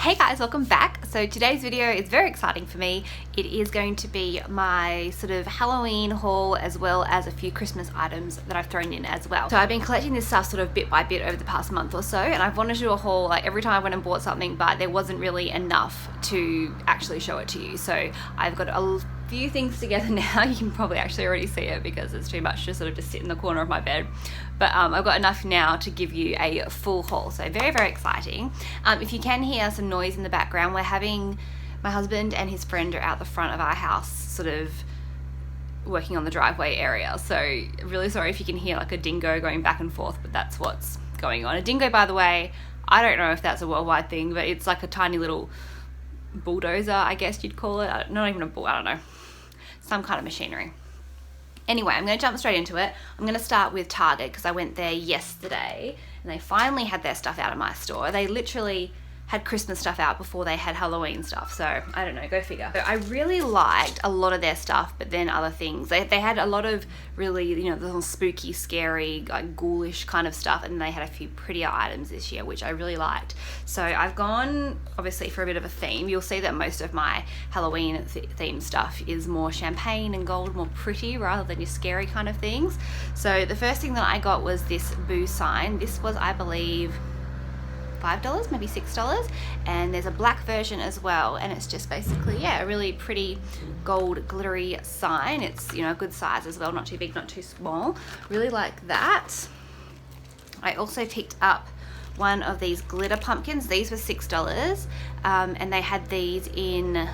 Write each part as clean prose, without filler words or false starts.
Hey guys, welcome back. So today's video is very exciting for me. It is going to be my sort of Halloween haul as well as a few Christmas items that I've thrown in as well. So I've been collecting this stuff sort of bit by bit over the past month or so, and I've wanted to do a haul like every time I went and bought something, but there wasn't really enough to actually show it to you. So I've got a few things together now. You can probably actually already see it because it's too much to sort of just sit in the corner of my bed. But I've got enough now to give you a full haul. So very, very exciting. If you can hear some noise in the background, we're having, my husband and his friend are out the front of our house sort of working on the driveway area. So really sorry if you can hear like a dingo going back and forth, but that's what's going on. A dingo, by the way, I don't know if that's a worldwide thing, but it's like a tiny little bulldozer, I guess you'd call it. Not even a bull, I don't know. Some kind of machinery. Anyway, I'm going to jump straight into it. I'm going to start with Target because I went there yesterday and they finally had their stuff out of my store. They literally had Christmas stuff out before they had Halloween stuff. So I don't know, go figure. So I really liked a lot of their stuff, but then other things. They had a lot of really, you know, the little spooky, scary, like ghoulish kind of stuff. And they had a few prettier items this year, which I really liked. So I've gone obviously for a bit of a theme. You'll see that most of my Halloween themed stuff is more champagne and gold, more pretty rather than your scary kind of things. So the first thing that I got was this boo sign. This was, I believe, $5, maybe $6, and there's a black version as well, and it's just basically, yeah, a really pretty gold glittery sign. It's, you know, a good size as well, not too big, not too small. Really like that. I also picked up one of these glitter pumpkins. These were $6, and they had these in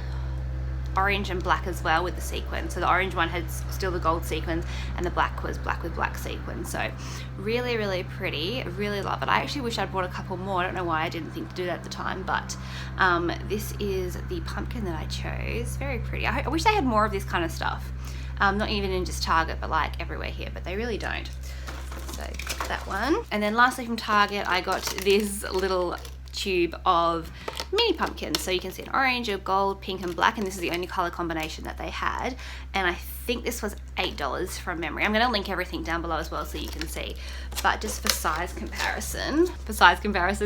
orange and black as well with the sequins. So the orange one had still the gold sequins and the black was black with black sequins. So really, really pretty. Really love it. I actually wish I'd bought a couple more. I don't know why I didn't think to do that at the time, but this is the pumpkin that I chose. Very pretty. I wish they had more of this kind of stuff. Not even in just Target, but like everywhere here, but they really don't. So that one. And then lastly from Target, I got this little tube of mini pumpkins. So you can see an orange, a gold, pink and black, and this is the only color combination that they had, and I think this was $8 from memory. I'm going to link everything down below as well so you can see, but just for size comparison,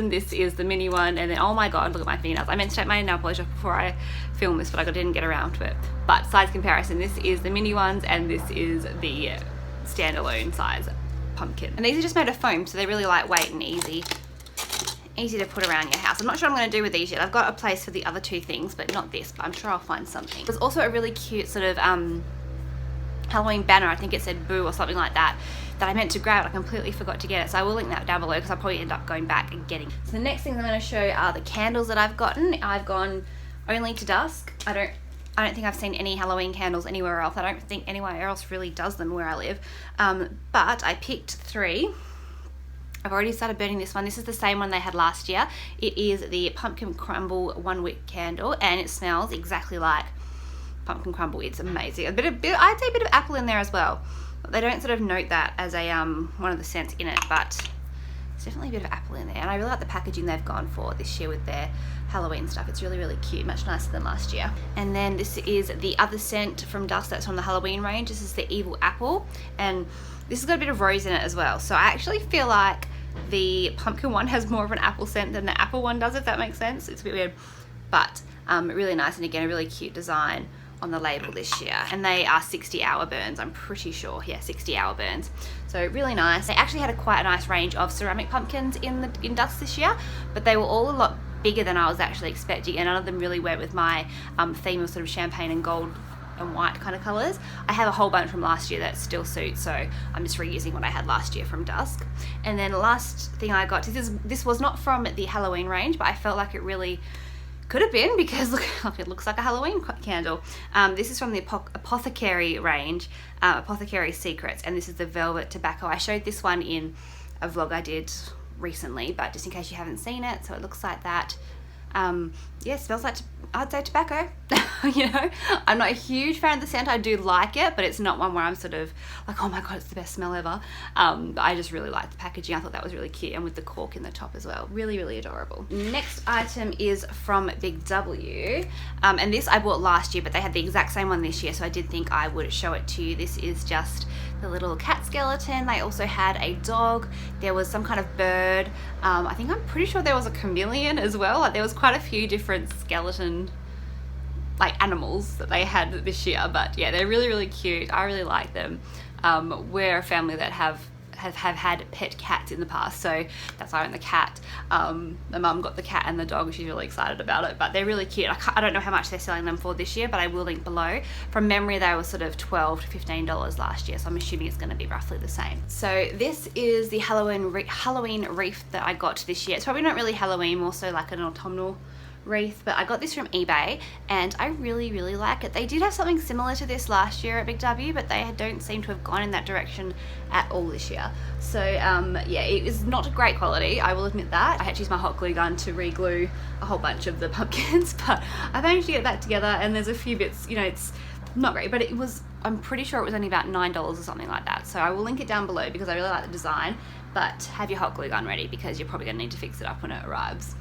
this is the mini one, and then oh my god, look at my fingernails. I meant to take my nail polish off before I film this, but I didn't get around to it. But size comparison, this is the mini ones and this is the standalone size pumpkin, and these are just made of foam, so they're really lightweight and easy to put around your house. I'm not sure what I'm going to do with these yet. I've got a place for the other two things, but not this, but I'm sure I'll find something. There's also a really cute sort of Halloween banner, I think it said boo or something like that, that I meant to grab. I completely forgot to get it, so I will link that down below because I'll probably end up going back and getting. So the next things I'm going to show are the candles that I've gotten. I've gone only to dusk. I don't think I've seen any Halloween candles anywhere else. I don't think anywhere else really does them where I live, but I picked 3. I've already started burning this one. This is the same one they had last year. It is the pumpkin crumble 1 wick candle, and it smells exactly like pumpkin crumble. It's amazing. I'd say a bit of apple in there as well. They don't sort of note that as a one of the scents in it, but it's definitely a bit of apple in there. And I really like the packaging they've gone for this year with their Halloween stuff. It's really, really cute, much nicer than last year. And then this is the other scent from Dusk that's from the Halloween range. This is the Evil Apple, and this has got a bit of rose in it as well. So I actually feel like the pumpkin one has more of an apple scent than the apple one does, if that makes sense. It's a bit weird, but really nice, and again a really cute design on the label this year. And they are 60-hour burns, I'm pretty sure. Yeah, 60-hour burns. So really nice. They actually had quite a nice range of ceramic pumpkins in Dusk this year, but they were all a lot bigger than I was actually expecting, and none of them really went with my theme of sort of champagne and gold and white kind of colors. I have a whole bunch from last year that still suits, so I'm just reusing what I had last year from Dusk. And then the last thing I got, this was not from the Halloween range, but I felt like it really could have been, because look, it looks like a Halloween candle. This is from the Apothecary range, Apothecary Secrets, and this is the Velvet Tobacco. I showed this one in a vlog I did recently, but just in case you haven't seen it, so it looks like that. Yeah, it smells like, I'd say, tobacco. You know, I'm not a huge fan of the scent. I do like it, but it's not one where I'm sort of like, oh my god, it's the best smell ever. But I just really like the packaging. I thought that was really cute, and with the cork in the top as well. Really, really adorable. Next item is from Big W, and this I bought last year, but they had the exact same one this year, so I did think I would show it to you. This is just the little cat skeleton. They also had a dog. There was some kind of bird. I'm pretty sure there was a chameleon as well. Like, there was quite a few different skeleton like animals that they had this year, but yeah, they're really, really cute. I really like them. We're a family that have had pet cats in the past, so that's why I own the cat. My mum got the cat and the dog. She's really excited about it, but they're really cute. I don't know how much they're selling them for this year, but I will link below. From memory, they were sort of $12 to $15 last year, so I'm assuming it's going to be roughly the same. So this is the Halloween wreath that I got this year. It's probably not really Halloween, more so like an autumnal wreath, but I got this from eBay and I really, really like it. They did have something similar to this last year at Big W, but they don't seem to have gone in that direction at all this year. So yeah, it is not great quality, I will admit that. I had to use my hot glue gun to re-glue a whole bunch of the pumpkins, but I managed to get that together, and there's a few bits, you know, it's not great, but it was, I'm pretty sure it was only about $9 or something like that. So I will link it down below because I really like the design, but have your hot glue gun ready because you're probably going to need to fix it up when it arrives.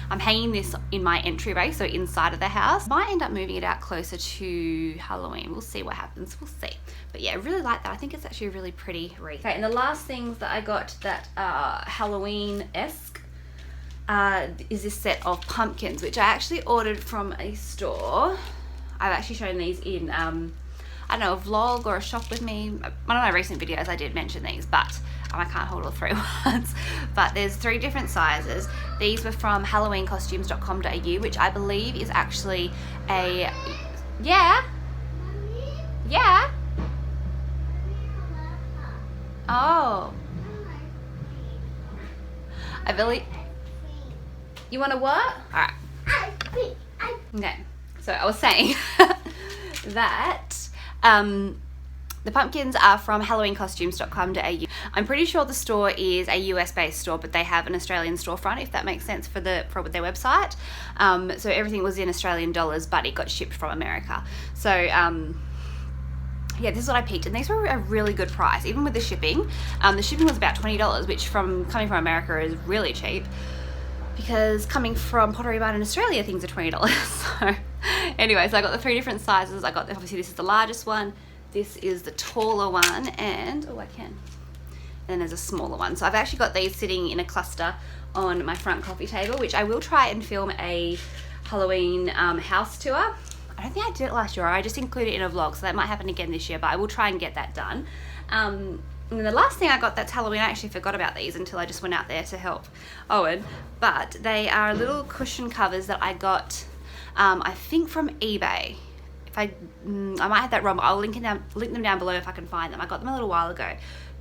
I'm hanging this in my entryway, so inside of the house. Might end up moving it out closer to Halloween. We'll see what happens, we'll see. But yeah, I really like that. I think it's actually a really pretty wreath. Okay, and the last things that I got that are Halloween-esque is this set of pumpkins, which I actually ordered from a store. I've actually shown these in, I don't know, a vlog or a shop with me. One of my recent videos I did mention these, but I can't hold all three at once. But there's 3 different sizes. These were from halloweencostumes.com.au, which I believe is actually a, yeah? Oh. I believe, you want to what? Alright. Okay, so I was saying that the pumpkins are from halloweencostumes.com.au. I'm pretty sure the store is a US based store, but they have an Australian storefront, if that makes sense, for their website. So everything was in Australian dollars, but it got shipped from America. So yeah, this is what I picked, and these were a really good price, even with the shipping. The shipping was about $20, which coming from America is really cheap, because coming from Pottery Barn in Australia, things are $20. So anyway, so I got the 3 different sizes. I got, obviously this is the largest one, this is the taller one, and and then there's a smaller one. So I've actually got these sitting in a cluster on my front coffee table, which I will try and film a Halloween house tour. I don't think I did it last year, I just included it in a vlog, so that might happen again this year, but I will try and get that done. And the last thing I got that's Halloween, I actually forgot about these until I just went out there to help Owen, but they are little cushion covers that I got, I think from eBay. I might have that wrong, but I'll link them down below if I can find them. I got them a little while ago,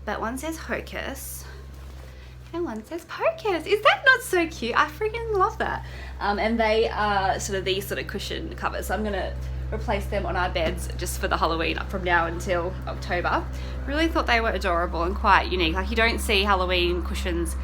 but one says Hocus and one says Pocus. Is that not so cute? I freaking love that. And they are sort of these sort of cushion covers, so I'm gonna replace them on our beds just for the Halloween from now until October. Really thought they were adorable and quite unique. Like, you don't see Halloween cushions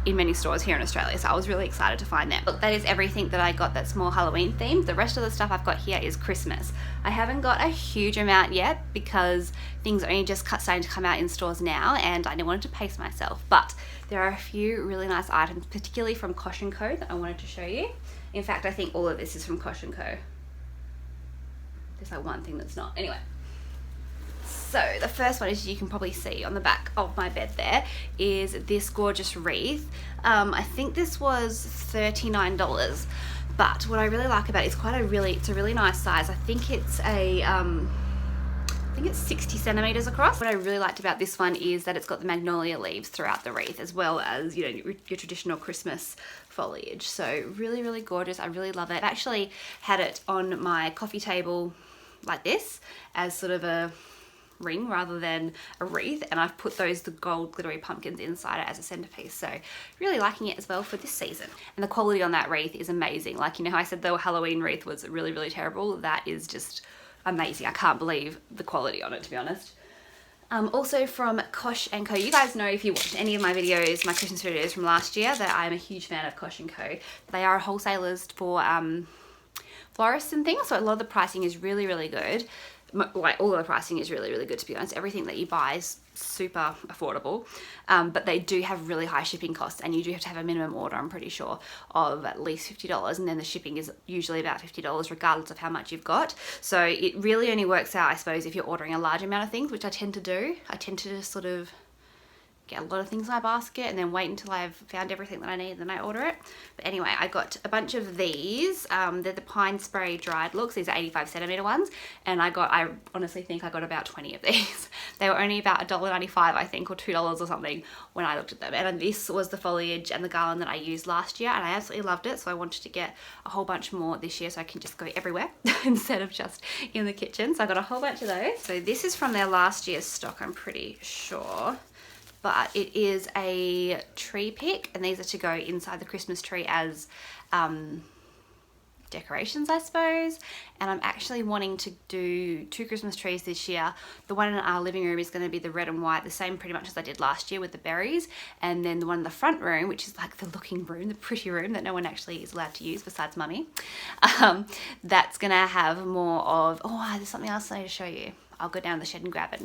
in many stores here in Australia, so I was really excited to find them. But that is everything that I got that's more Halloween themed. The rest of the stuff I've got here is Christmas. I haven't got a huge amount yet because things are only just starting to come out in stores now, and I wanted to pace myself, but there are a few really nice items, particularly from Koch & Co, that I wanted to show you. In fact, I think all of this is from Koch & Co. There's like one thing that's not. Anyway, so the first one, as you can probably see on the back of my bed there, is this gorgeous wreath. I think this was $39, but what I really like about it is it's a really nice size. I think it's a it's 60 centimeters across. What I really liked about this one is that it's got the magnolia leaves throughout the wreath, as well as, you know, your traditional Christmas foliage. So really, really gorgeous. I really love it. I've actually had it on my coffee table like this as sort of a ring rather than a wreath, and I've put the gold glittery pumpkins inside it as a centerpiece. So really liking it as well for this season. And the quality on that wreath is amazing. Like, you know how I said the Halloween wreath was really, really terrible? That is just amazing. I can't believe the quality on it, to be honest. Also from Koch & Co. You guys know, if you watched any of my videos, my Christmas videos from last year, that I'm a huge fan of Koch & Co. They are wholesalers for florists and things. So a lot of the pricing is really, really good. Like all of the pricing is really, really good, to be honest. Everything that you buy is super affordable, but they do have really high shipping costs, and you do have to have a minimum order, I'm pretty sure, of at least $50, and then the shipping is usually about $50 regardless of how much you've got. So it really only works out, I suppose, if you're ordering a large amount of things, which I tend to do. I tend to just sort of get a lot of things in my basket and then wait until I've found everything that I need, and then I order it. But anyway, I got a bunch of these. They're the pine spray dried looks. These are 85 centimeter ones, and I honestly think I got about 20 of these. They were only about $1.95, I think, or $2 or something when I looked at them. And this was the foliage and the garland that I used last year, and I absolutely loved it. So I wanted to get a whole bunch more this year so I can just go everywhere instead of just in the kitchen. So I got a whole bunch of those. So this is from their last year's stock, I'm pretty sure. But it is a tree pick, and these are to go inside the Christmas tree as decorations, I suppose. And I'm actually wanting to do 2 Christmas trees this year. The one in our living room is going to be the red and white, the same pretty much as I did last year with the berries. And then the one in the front room, which is like the looking room, the pretty room that no one actually is allowed to use besides mummy, that's going to have more of, oh, there's something else I need to show you. I'll go down to the shed and grab it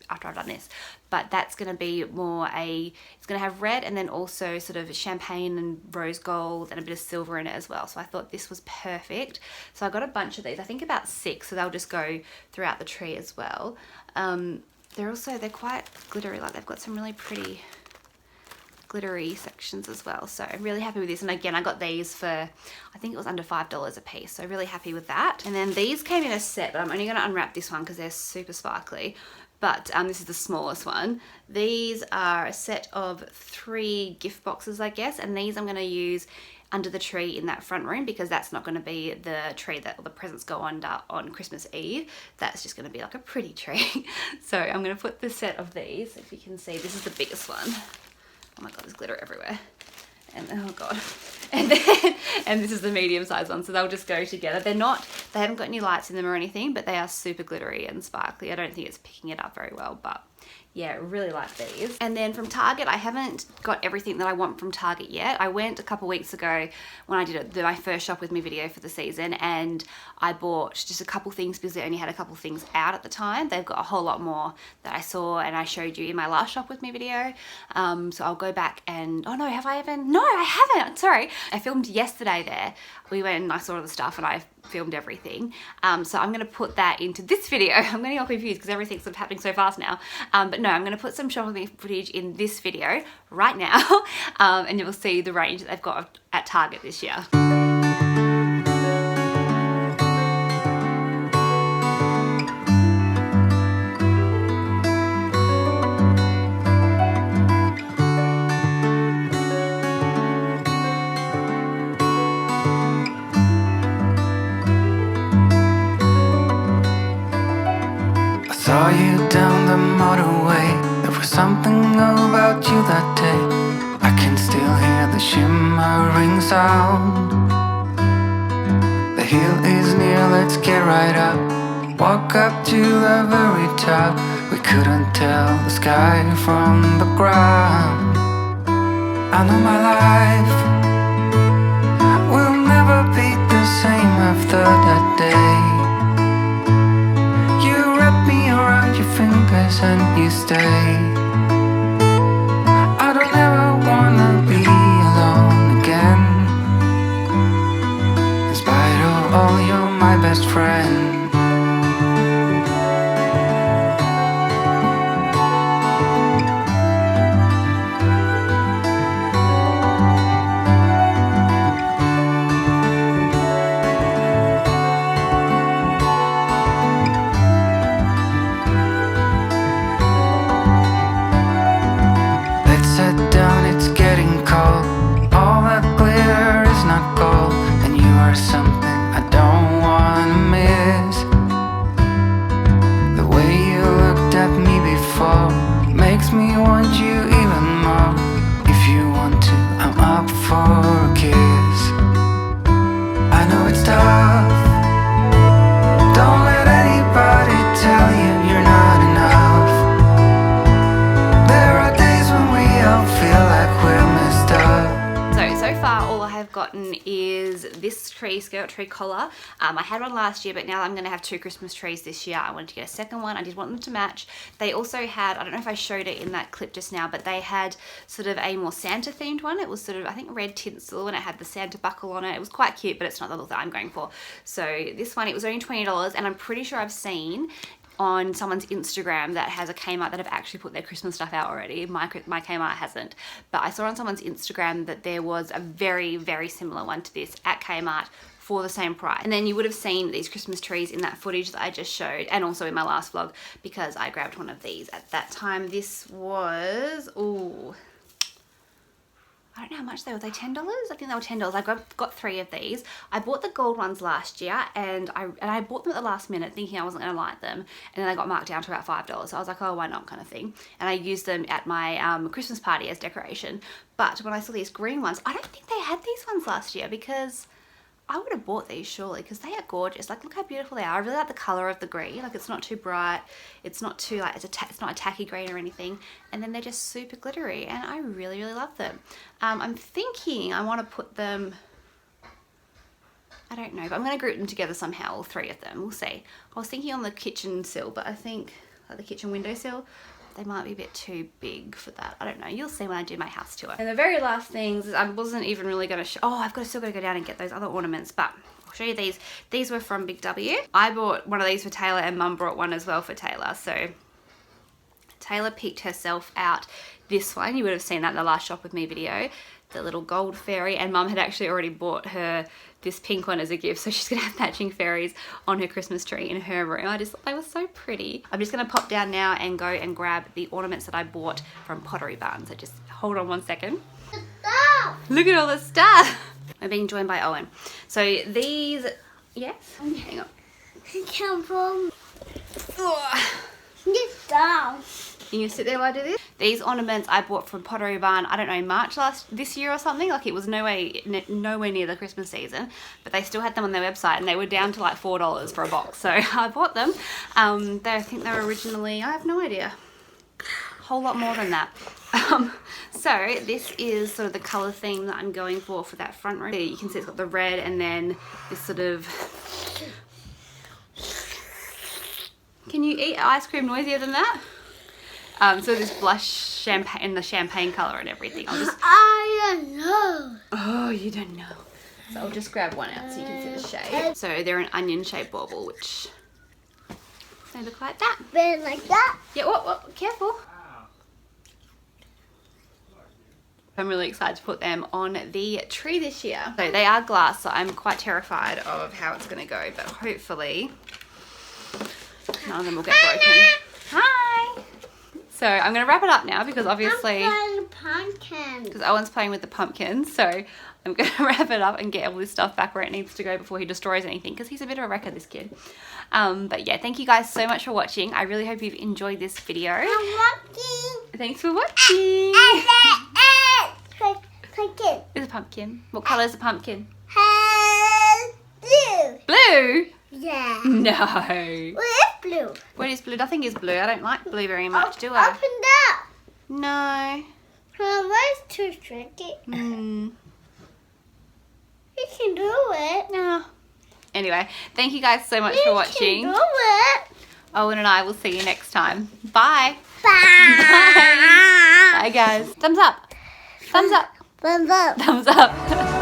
after I've done this. But that's going to be more it's going to have red and then also sort of champagne and rose gold and a bit of silver in it as well. So I thought this was perfect. So I got a bunch of these, I think about 6, so they'll just go throughout the tree as well. They're quite glittery, like they've got some really pretty glittery sections as well. So I'm really happy with this. And again, I got these for, I think it was under $5 a piece. So really happy with that. And then these came in a set, but I'm only going to unwrap this one because they're super sparkly. But this is the smallest one. These are a set of 3 gift boxes, I guess. And these I'm going to use under the tree in that front room, because that's not going to be the tree that all the presents go under on Christmas Eve. That's just going to be like a pretty tree. So I'm going to put the set of these. If you can see, this is the biggest one. Oh my God, there's glitter everywhere. And oh God. And this is the medium sized one. So they'll just go together. They haven't got any lights in them or anything, but they are super glittery and sparkly. I don't think it's picking it up very well, but yeah, really like these. And then from Target, I haven't got everything that I want from Target yet. I went a couple weeks ago when I did my first shop with me video for the season, and I bought just a couple things because they only had a couple things out at the time. They've got a whole lot more that I saw and I showed you in my last shop with me video. So I'll go back and, oh no, have I even? No, I haven't, sorry. I filmed yesterday there. We went and I saw all the stuff and I filmed everything. So I'm going to put that into this video. I'm getting all confused because everything's sort of happening so fast now. But no, I'm going to put some shopping footage in this video right now. And you'll see the range that they've got at Target this year. Saw you down the motorway. There was something about you that day. I can still hear the shimmering sound. The hill is near, let's get right up. Walk up to the very top. We couldn't tell the sky from the ground. I know my life will never be the same after that day. Fingers and you stay. I don't ever wanna be alone again. In spite of all, you're my best friend. Makes me want you even more. If you want to, I'm up for a kiss. I know it's tough. Don't let anybody tell you you're not enough. There are days when we all feel like we're messed up. So far all I have gotten is this this tree skirt, tree collar. I had one last year, but now I'm going to have 2 Christmas trees this year. I wanted to get a second one. I did want them to match. They also had, I don't know if I showed it in that clip just now, but they had sort of a more Santa themed one. It was sort of, I think, red tinsel, and it had the Santa buckle on it. It was quite cute, but it's not the look that I'm going for. So this one, it was only $20, and I'm pretty sure I've seen on someone's Instagram that has a Kmart that have actually put their Christmas stuff out already. My Kmart hasn't, but I saw on someone's Instagram that there was a very, very similar one to this at Kmart for the same price. And then you would have seen these Christmas trees in that footage that I just showed, and also in my last vlog, because I grabbed one of these at that time. This was, ooh, I don't know how much they were. They $10? I think they were $10. I got 3 of these. I bought the gold ones last year, and I bought them at the last minute thinking I wasn't going to like them, and then they got marked down to about $5. So I was like, oh, why not, kind of thing. And I used them at my Christmas party as decoration. But when I saw these green ones, I don't think they had these ones last year, because I would have bought these surely, because they are gorgeous. Like, look how beautiful they are. I really like the color of the green. Like, it's not too bright. It's not too, like, it's not a tacky green or anything. And then they're just super glittery, and I really, really love them. I'm thinking I want to put them, I don't know, but I'm going to group them together somehow, all 3 of them. We'll see. I was thinking on the kitchen sill, but I think, like the kitchen window sill, they might be a bit too big for that. I don't know. You'll see when I do my house tour. And the very last things is I wasn't even really going to show. Oh, I've still got to go down and get those other ornaments, but I'll show you these. These were from Big W. I bought one of these for Taylor, and Mum brought one as well for Taylor. So Taylor picked herself out this one. You would have seen that in the last shop with me video. The little gold fairy, and Mum had actually already bought her this pink one as a gift, so she's gonna have matching fairies on her Christmas tree in her room. I just thought they were so pretty. I'm just gonna pop down now and go and grab the ornaments that I bought from Pottery Barn. So just hold on one second. Look at all the stuff. I'm being joined by Owen. So these, yes, hang on. Get down. You can sit there while I do this. These ornaments I bought from Pottery Barn, I don't know, March this year or something. Like, it was nowhere near the Christmas season, but they still had them on their website, and they were down to like $4 for a box. So I bought them. I think they were originally, I have no idea, a whole lot more than that. So this is sort of the color theme that I'm going for that front room. You can see it's got the red, and then this sort of, can you eat ice cream noisier than that? So this blush champagne in the champagne color and everything. I don't know. Oh, you don't know. So I'll just grab one out so you can see the shape. So they're an onion shaped bauble, which they look like that. Been like that. Yeah, what? Careful. I'm really excited to put them on the tree this year. So they are glass, so I'm quite terrified of how it's going to go, but hopefully none of them will get broken. Hi! So I'm going to wrap it up now, because obviously, because Owen's playing with the pumpkins, so I'm going to wrap it up and get all this stuff back where it needs to go before he destroys anything, because he's a bit of a wrecker, this kid. But yeah, thank you guys so much for watching. I really hope you've enjoyed this video. Thanks for watching. Pumpkin. It's a pumpkin. What colour is the pumpkin? Blue. Blue? Yeah. No. What is blue? What is blue? Nothing is blue. I don't like blue very much, do I? Up and down. No. Where's too tricky? You can do it. No. Anyway, thank you guys so much for watching. You can do it. Owen and I will see you next time. Bye. Bye. Bye, guys. Thumbs up. Thumbs up. Thumbs up. Thumbs up.